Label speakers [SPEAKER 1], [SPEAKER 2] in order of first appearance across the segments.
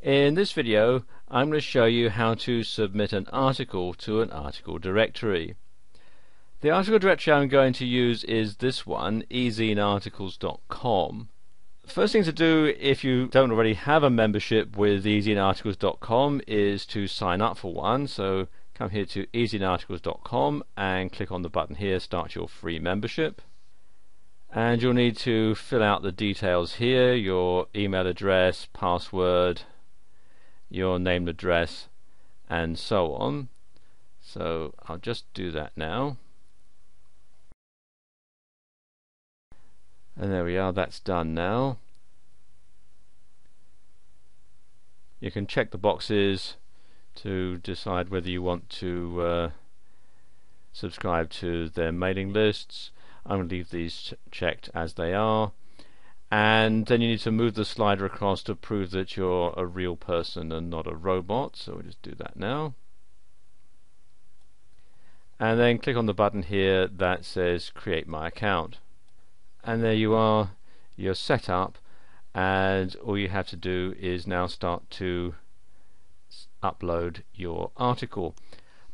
[SPEAKER 1] In this video I'm going to show you how to submit an article to an article directory. The article directory I'm going to use is this one, ezinearticles.com. First thing to do if you don't already have a membership with ezinearticles.com is to sign up for one. So come here to ezinearticles.com and click on the button here, start your free membership. And you'll need to fill out the details here, your email address, password, your name and address, and so on. So I'll just do that now. And there we are, that's done now. You can check the boxes to decide whether you want to subscribe to their mailing lists. I'm going to leave these checked as they are. And then you need to move the slider across to prove that you're a real person and not a robot. So we'll just do that now. And then click on the button here that says Create My Account. And there you are, you're set up, and all you have to do is now start to upload your article.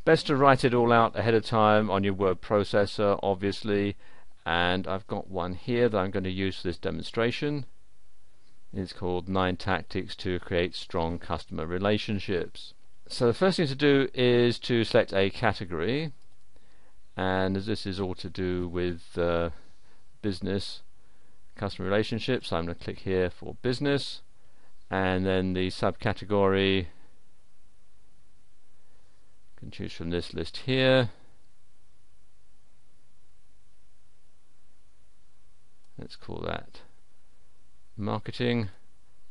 [SPEAKER 1] Best to write it all out ahead of time on your word processor, obviously. And I've got one here that I'm going to use for this demonstration. It's called 9 Tactics to Create Strong Customer Relationships. So the first thing to do is to select a category, and as this is all to do with business customer relationships, I'm going to click here for business, and then the subcategory, you can choose from this list here. Let's call that marketing.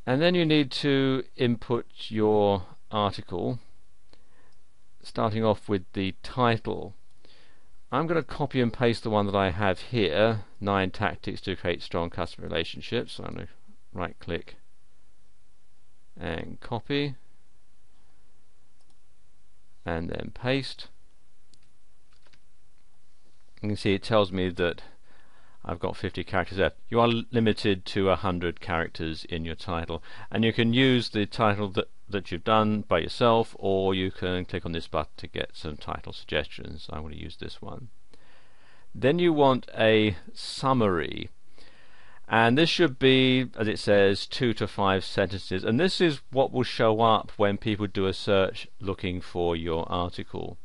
[SPEAKER 1] And then you need to input your article, starting off with the title. I'm going to copy and paste the one that I have here, 9 Tactics to Create Strong Customer Relationships. So I'm going to right click and copy and then paste. You can see it tells me that I've got 50 characters there. You are limited to 100 characters in your title, and you can use the title that you've done by yourself, or you can click on this button to get some title suggestions. I'm going to use this one. Then you want a summary, and this should be, as it says, 2 to 5 sentences, and this is what will show up when people do a search looking for your article.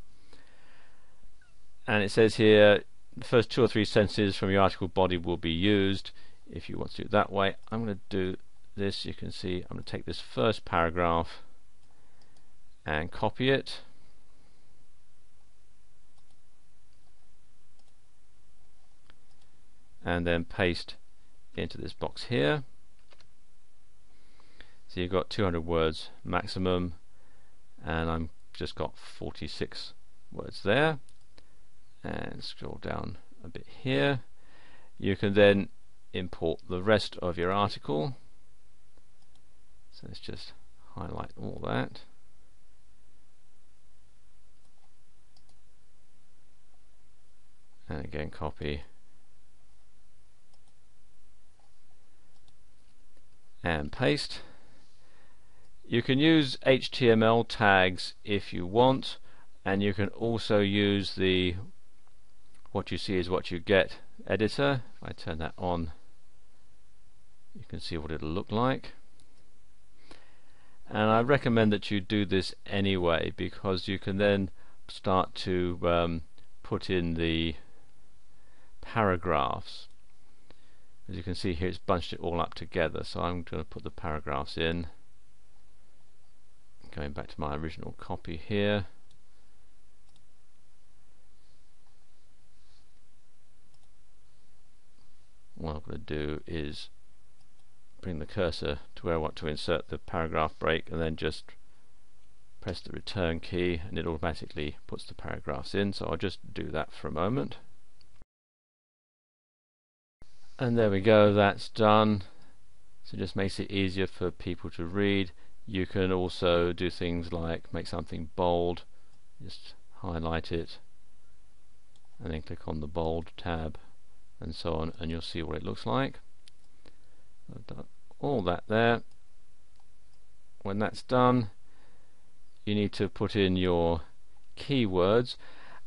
[SPEAKER 1] And it says here the first 2 or 3 sentences from your article body will be used. If you want to do it that way, I'm going to do this. You can see I'm going to take this first paragraph and copy it, and then paste into this box here. So you've got 200 words maximum, and I'm just got 46 words there. And scroll down a bit here. You can then import the rest of your article. So let's just highlight all that. And again copy and paste. You can use HTML tags if you want, and you can also use the what you see is what you get editor. If I turn that on, you can see what it'll look like. And I recommend that you do this anyway, because you can then start to put in the paragraphs. As you can see here, it's bunched it all up together, so I'm going to put the paragraphs in. Going back to my original copy here. What I'm going to do is bring the cursor to where I want to insert the paragraph break, and then just press the return key, and it automatically puts the paragraphs in. So I'll just do that for a moment. And there we go, that's done. So it just makes it easier for people to read. You can also do things like make something bold, just highlight it, and then click on the bold tab, and so on, and you'll see what it looks like. I've done all that there. When that's done, you need to put in your keywords,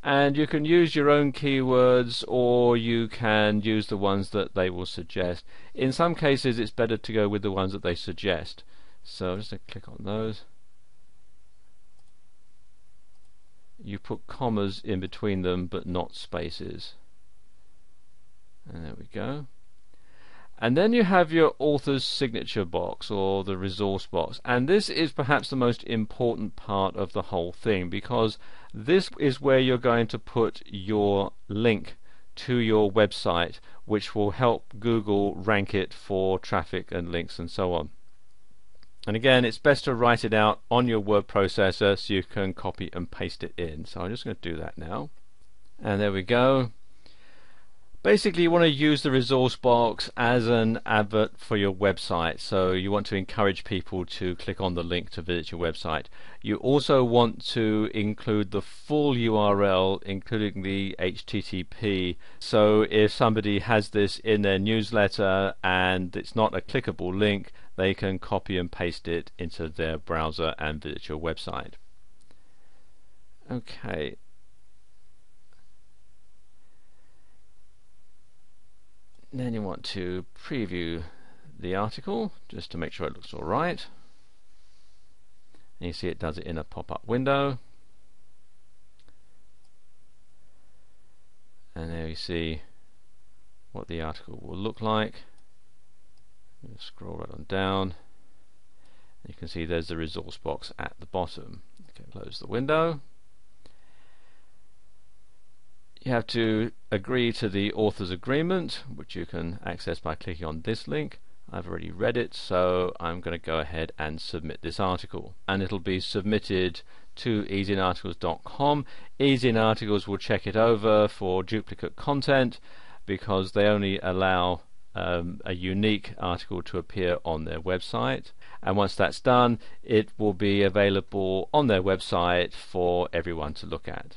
[SPEAKER 1] and you can use your own keywords or you can use the ones that they will suggest. In some cases it's better to go with the ones that they suggest, so just click on those. You put commas in between them but not spaces, and there we go. And then you have your author's signature box or the resource box, and this is perhaps the most important part of the whole thing, because this is where you're going to put your link to your website, which will help Google rank it for traffic and links and so on. And again, it's best to write it out on your word processor so you can copy and paste it in. So I'm just going to do that now, and there we go. Basically, you want to use the resource box as an advert for your website, so you want to encourage people to click on the link to visit your website. You also want to include the full URL, including the HTTP, so if somebody has this in their newsletter and it's not a clickable link, they can copy and paste it into their browser and visit your website. Okay. Then you want to preview the article just to make sure it looks alright. And you see it does it in a pop-up window. And there you see what the article will look like. Scroll right on down. You can see there's the resource box at the bottom. Okay, close the window. You have to agree to the author's agreement, which you can access by clicking on this link. I've already read it, so I'm going to go ahead and submit this article, and it'll be submitted to EasyInArticles.com. EasyInArticles will check it over for duplicate content, because they only allow a unique article to appear on their website, and once that's done, it will be available on their website for everyone to look at.